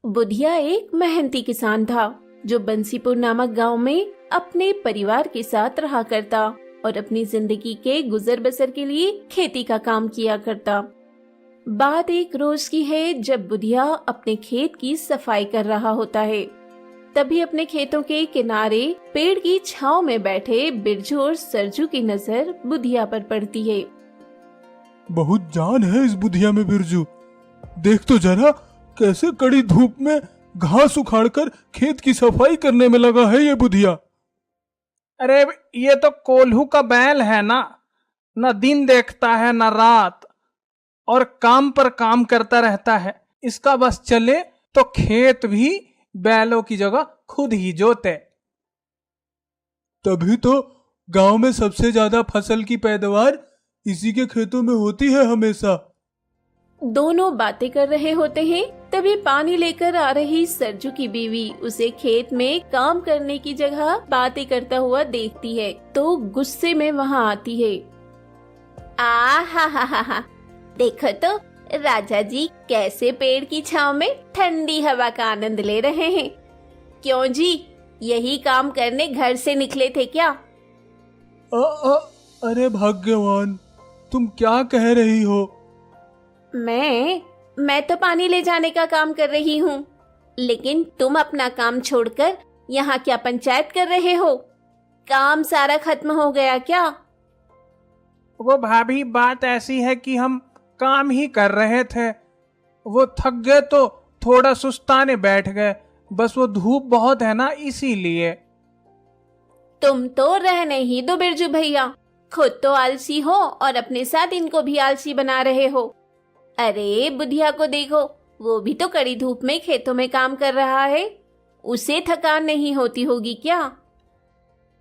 बुधिया एक मेहनती किसान था जो बंसीपुर नामक गांव में अपने परिवार के साथ रहा करता और अपनी जिंदगी के गुजर बसर के लिए खेती का काम किया करता। बात एक रोज की है जब बुधिया अपने खेत की सफाई कर रहा होता है। तभी अपने खेतों के किनारे पेड़ की छांव में बैठे बिरजू और सरजू की नजर बुधिया पर पड़ती है। बहुत जान है इस बुधिया में बिरजू। देख तो जरा कैसे कड़ी धूप में घास उखाड़कर खेत की सफाई करने में लगा है ये बुधिया। अरे ये तो कोल्हू का बैल है ना, न दिन देखता है न रात, और काम पर काम करता रहता है। इसका बस चले तो खेत भी बैलों की जगह खुद ही जोते। तभी तो गांव में सबसे ज्यादा फसल की पैदावार इसी के खेतों में होती है हमेशा। दोनों बातें कर रहे होते हैं तभी पानी लेकर आ रही सरजू की बीवी उसे खेत में काम करने की जगह बातें करता हुआ देखती है तो गुस्से में वहाँ आती है। हा, देखो तो राजा जी कैसे पेड़ की छांव में ठंडी हवा का आनंद ले रहे हैं। क्यों जी, यही काम करने घर से निकले थे क्या? अरे भाग्यवान, तुम क्या कह रही हो? मैं तो पानी ले जाने का काम कर रही हूँ, लेकिन तुम अपना काम छोड़कर यहाँ क्या पंचायत कर रहे हो? काम सारा खत्म हो गया क्या? वो भाभी, बात ऐसी है कि हम काम ही कर रहे थे। वो थक गए तो थोड़ा सुस्ताने बैठ गए। बस वो धूप बहुत है ना, इसीलिए। तुम तो रहने ही दो बिरजू भैया, खुद तो आलसी हो और अपने साथ इनको भी आलसी बना रहे हो। अरे बुधिया को देखो, वो भी तो कड़ी धूप में खेतों में काम कर रहा है। उसे थकान नहीं होती होगी क्या?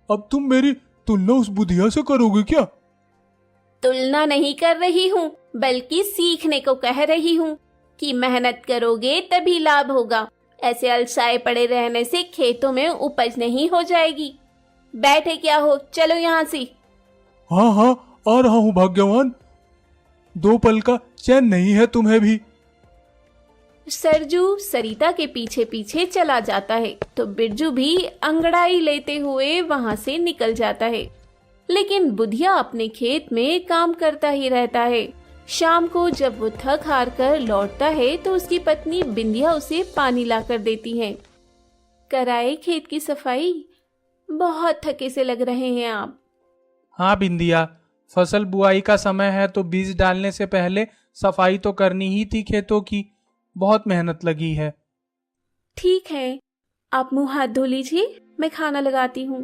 अब तुम मेरी तुलना उस बुधिया से करोगे क्या? तुलना नहीं कर रही हूँ, बल्कि सीखने को कह रही हूँ कि मेहनत करोगे तभी लाभ होगा। ऐसे अलसाए पड़े रहने से खेतों में उपज नहीं हो जाएगी। बैठे क्या हो, चलो यहाँ से। हाँ, आ रहा हूँ भाग्यवान। 2 पल का चैन नहीं है तुम्हें भी। सरजू सरिता के पीछे पीछे चला जाता है तो बिरजू भी अंगड़ाई लेते हुए वहां से निकल जाता है। लेकिन बुधिया अपने खेत में काम करता ही रहता है। शाम को जब वो थक हार कर लौटता है तो उसकी पत्नी बिंदिया उसे पानी लाकर देती है। कराए खेत की सफाई? बहुत थके से लग रहे हैं आप। हाँ बिंदिया, फसल बुआई का समय है तो बीज डालने से पहले सफाई तो करनी ही थी खेतों की। बहुत मेहनत लगी है। ठीक है, आप मुंह हाथ धो लीजिए, मैं खाना लगाती हूँ।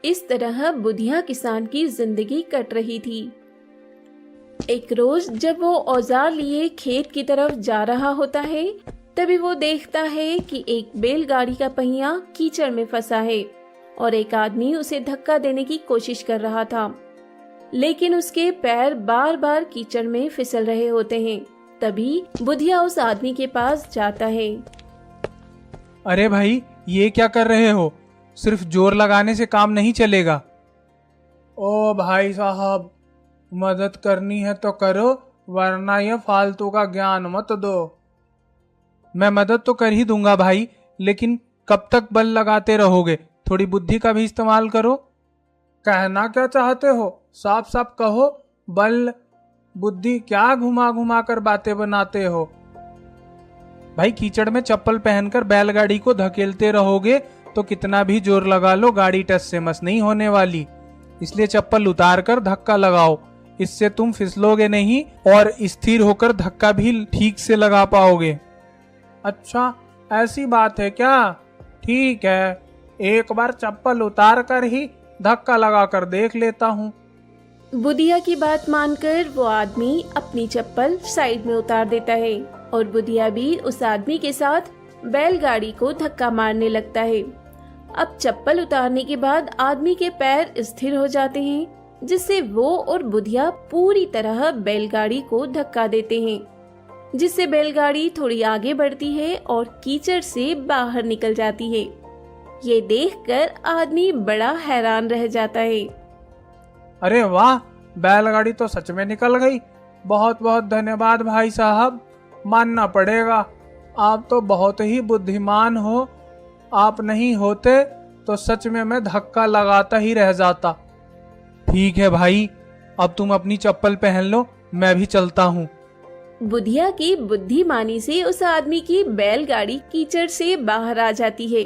इस तरह बुधिया किसान की जिंदगी कट रही थी। एक रोज जब वो औजार लिए खेत की तरफ जा रहा होता है तभी वो देखता है कि एक बैलगाड़ी का पहिया कीचड़ में फंसा है और एक आदमी उसे धक्का देने की कोशिश कर रहा था, लेकिन उसके पैर बार बार कीचड़ में फिसल रहे होते हैं। तभी बुधिया उस आदमी के पास जाता है। अरे भाई, ये क्या कर रहे हो? सिर्फ जोर लगाने से काम नहीं चलेगा। ओ भाई साहब, मदद करनी है तो करो, वरना ये फालतू का ज्ञान मत दो। मैं मदद तो कर ही दूंगा भाई, लेकिन कब तक बल लगाते रहोगे? थोड़ी बुद्धि का भी इस्तेमाल करो। कहना क्या चाहते हो? साफ साफ कहो। बल बुद्धि क्या घुमा घुमा कर बातें बनाते हो? भाई, कीचड़ में चप्पल पहनकर बैलगाड़ी को धकेलते रहोगे तो कितना भी जोर लगा लो, गाड़ी टस से मस नहीं होने वाली। इसलिए चप्पल उतार कर धक्का लगाओ। इससे तुम फिसलोगे नहीं और स्थिर होकर धक्का भी ठीक से लगा पाओगे। अच्छा, ऐसी बात है क्या? ठीक है, एक बार चप्पल उतार कर ही धक्का लगा कर देख लेता हूँ। बुधिया की बात मानकर वो आदमी अपनी चप्पल साइड में उतार देता है और बुधिया भी उस आदमी के साथ बैलगाड़ी को धक्का मारने लगता है। अब चप्पल उतारने के बाद आदमी के पैर स्थिर हो जाते हैं, जिससे वो और बुधिया पूरी तरह बैलगाड़ी को धक्का देते हैं, जिससे बैलगाड़ी थोड़ी आगे बढ़ती है और कीचड़ से बाहर निकल जाती है। ये देखकर आदमी बड़ा हैरान रह जाता है। अरे वाह, बैलगाड़ी तो सच में निकल गई। बहुत बहुत धन्यवाद भाई साहब, मानना पड़ेगा। आप तो बहुत ही बुद्धिमान हो। आप नहीं होते तो सच में मैं धक्का लगाता ही रह जाता। ठीक है भाई, अब तुम अपनी चप्पल पहन लो, मैं भी चलता हूँ। बुधिया की बुद्धिमानी से उस आदमी की बैलगाड़ी कीचड़ से बाहर आ जाती है।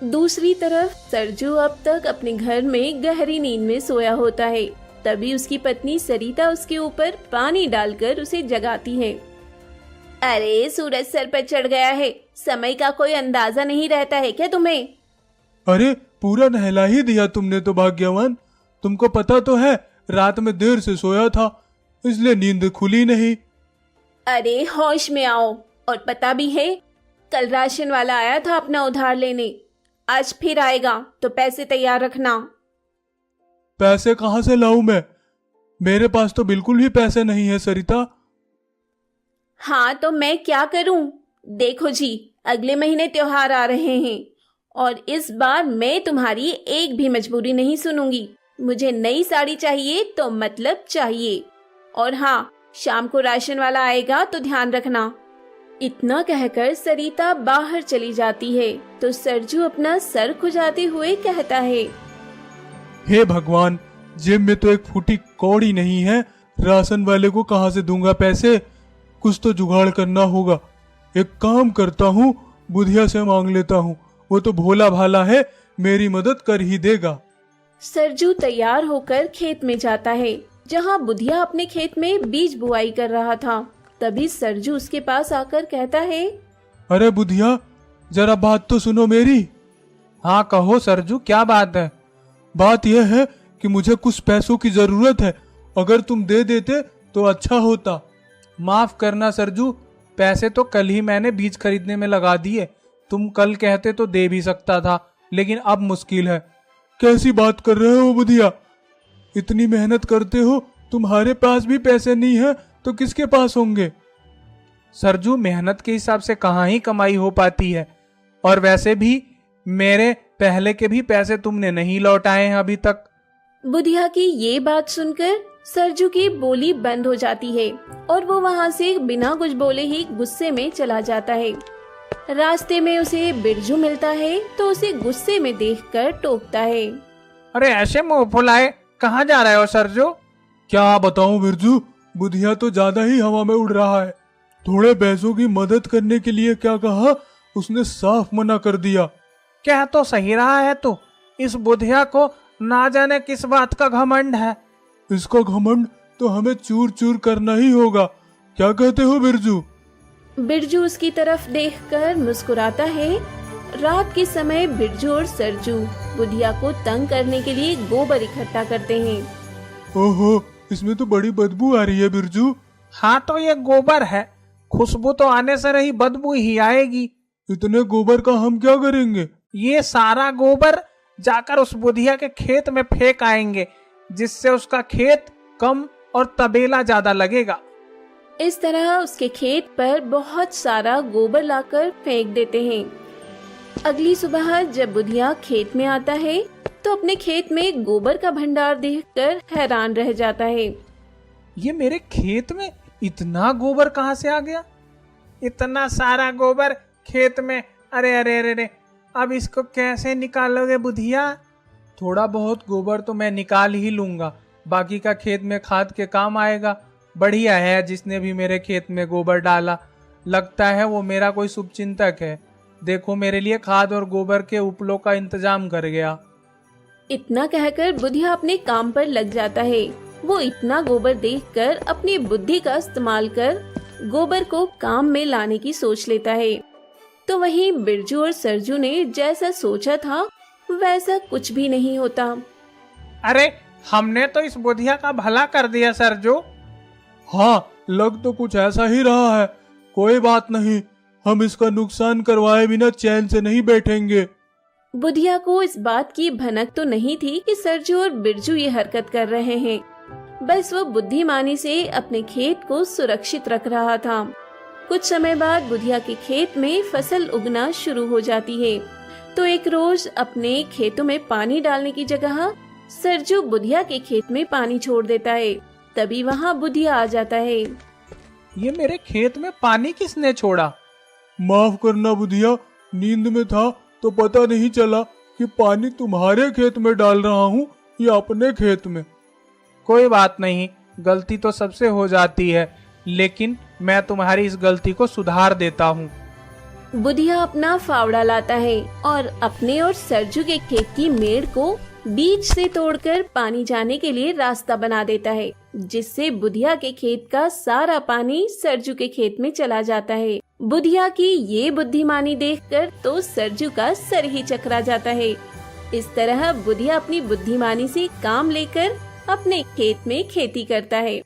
दूसरी तरफ सरजू अब तक अपने घर में गहरी नींद में सोया होता है। तभी उसकी पत्नी सरिता उसके ऊपर पानी डालकर उसे जगाती है। अरे, सूरज सर पर चढ़ गया है, समय का कोई अंदाजा नहीं रहता है क्या तुम्हें? अरे पूरा नहला ही दिया तुमने तो भाग्यवान। तुमको पता तो है रात में देर से सोया था, इसलिए नींद खुली नहीं। अरे होश में आओ। और पता भी है, कल राशन वाला आया था अपना उधार लेने, आज फिर आएगा तो पैसे तैयार रखना। पैसे कहाँ से लाऊं मैं? मेरे पास तो बिल्कुल भी पैसे नहीं है सरिता। हाँ तो मैं क्या करूं? देखो जी, अगले महीने त्योहार आ रहे हैं और इस बार मैं तुम्हारी एक भी मजबूरी नहीं सुनूंगी। मुझे नई साड़ी चाहिए तो मतलब चाहिए। और हाँ, शाम को राशन वाला आएगा तो ध्यान रखना। इतना कहकर सरिता बाहर चली जाती है तो सरजू अपना सर खुजाते हुए कहता है, हे भगवान, जेब में तो एक फूटी कौड़ी नहीं है, राशन वाले को कहाँ से दूंगा पैसे? कुछ तो जुगाड़ करना होगा। एक काम करता हूँ, बुधिया से मांग लेता हूँ, वो तो भोला भाला है, मेरी मदद कर ही देगा। सरजू तैयार होकर खेत में जाता है जहाँ बुधिया अपने खेत में बीज बुआई कर रहा था। तभी सरजू उसके पास आकर कहता है, अरे बुधिया, जरा बात तो सुनो मेरी। हाँ कहो सरजू, क्या बात है? बात यह है कि मुझे कुछ पैसों की जरूरत है, अगर तुम दे देते तो अच्छा होता। माफ करना सरजू, पैसे तो कल ही मैंने बीज खरीदने में लगा दिए। तुम कल कहते तो दे भी सकता था, लेकिन अब मुश्किल है। कैसी बात कर रहे हो बुधिया? इतनी मेहनत करते हो, तुम्हारे पास भी पैसे नहीं है तो किसके पास होंगे? सरजू, मेहनत के हिसाब से कहाँ ही कमाई हो पाती है। और वैसे भी मेरे पहले के भी पैसे तुमने नहीं लौटाए हैं अभी तक। बुधिया की ये बात सुनकर सरजू की बोली बंद हो जाती है और वो वहाँ से बिना कुछ बोले ही गुस्से में चला जाता है। रास्ते में उसे बिरजू मिलता है तो उसे गुस्से में देखकर टोकता है, अरे ऐसे मुंह फुलाए कहाँ जा रहे हो सरजू? क्या बताऊं बिरजू, बुधिया तो ज्यादा ही हवा में उड़ रहा है। थोड़े पैसों की मदद करने के लिए क्या कहा, उसने साफ मना कर दिया। क्या तो सही रहा है तू। इस बुधिया को ना जाने किस बात का घमंड है। इसका घमंड तो हमें चूर चूर करना ही होगा। क्या कहते हो बिरजू? बिरजू उसकी तरफ देखकर मुस्कुराता है। रात के समय बिरजू और सरजू बुधिया को तंग करने के लिए गोबर इकट्ठा करते हैं। ओहो, इसमें तो बड़ी बदबू आ रही है बिरजू। हाँ तो ये गोबर है, खुशबू तो आने से रही, बदबू ही आएगी। इतने गोबर का हम क्या करेंगे? ये सारा गोबर जाकर उस बुधिया के खेत में फेंक आएंगे, जिससे उसका खेत कम और तबेला ज्यादा लगेगा। इस तरह उसके खेत पर बहुत सारा गोबर लाकर फेंक देते हैं। अगली सुबह जब बुधिया खेत में आता है तो अपने खेत में गोबर का भंडार देखकर हैरान रह जाता है। ये मेरे खेत में इतना गोबर कहाँ से आ गया? इतना सारा गोबर खेत में, अरे अरे अरे अरे, अब इसको कैसे निकालोगे बुधिया? थोड़ा बहुत गोबर तो मैं निकाल ही लूंगा, बाकी का खेत में खाद के काम आएगा। बढ़िया है जिसने भी मेरे खेत में गोबर डाला, लगता है वो मेरा कोई शुभचिंतक है। देखो, मेरे लिए खाद और गोबर के उपलों का इंतजाम कर गया। इतना कहकर बुधिया अपने काम पर लग जाता है। वो इतना गोबर देखकर अपनी बुद्धि का इस्तेमाल कर गोबर को काम में लाने की सोच लेता है। तो वहीं बिरजू और सरजू ने जैसा सोचा था वैसा कुछ भी नहीं होता। अरे, हमने तो इस बुधिया का भला कर दिया सरजू। हाँ, लग तो कुछ ऐसा ही रहा है। कोई बात नहीं, हम इसका नुकसान करवाए बिना चैन से नहीं बैठेंगे। बुधिया को इस बात की भनक तो नहीं थी कि सरजू और बिरजू ये हरकत कर रहे हैं। बस वो बुद्धिमानी से अपने खेत को सुरक्षित रख रहा था। कुछ समय बाद बुधिया के खेत में फसल उगना शुरू हो जाती है। तो एक रोज अपने खेतों में पानी डालने की जगह सरजू बुधिया के खेत में पानी छोड़ देता है। तभी वहाँ बुधिया आ जाता है। ये मेरे खेत में पानी किसने छोड़ा? माफ करना बुधिया, नींद में था तो पता नहीं चला कि पानी तुम्हारे खेत में डाल रहा हूँ या अपने खेत में। कोई बात नहीं, गलती तो सबसे हो जाती है, लेकिन मैं तुम्हारी इस गलती को सुधार देता हूँ। बुधिया अपना फावड़ा लाता है और अपने और सरजू के खेत की मेड़ को बीच से तोड़कर पानी जाने के लिए रास्ता बना देता है, जिससे बुधिया के खेत का सारा पानी सरजू के खेत में चला जाता है। बुधिया की ये बुद्धिमानी देखकर तो सरजू का सर ही चकरा जाता है। इस तरह बुधिया अपनी बुद्धिमानी से काम लेकर अपने खेत में खेती करता है।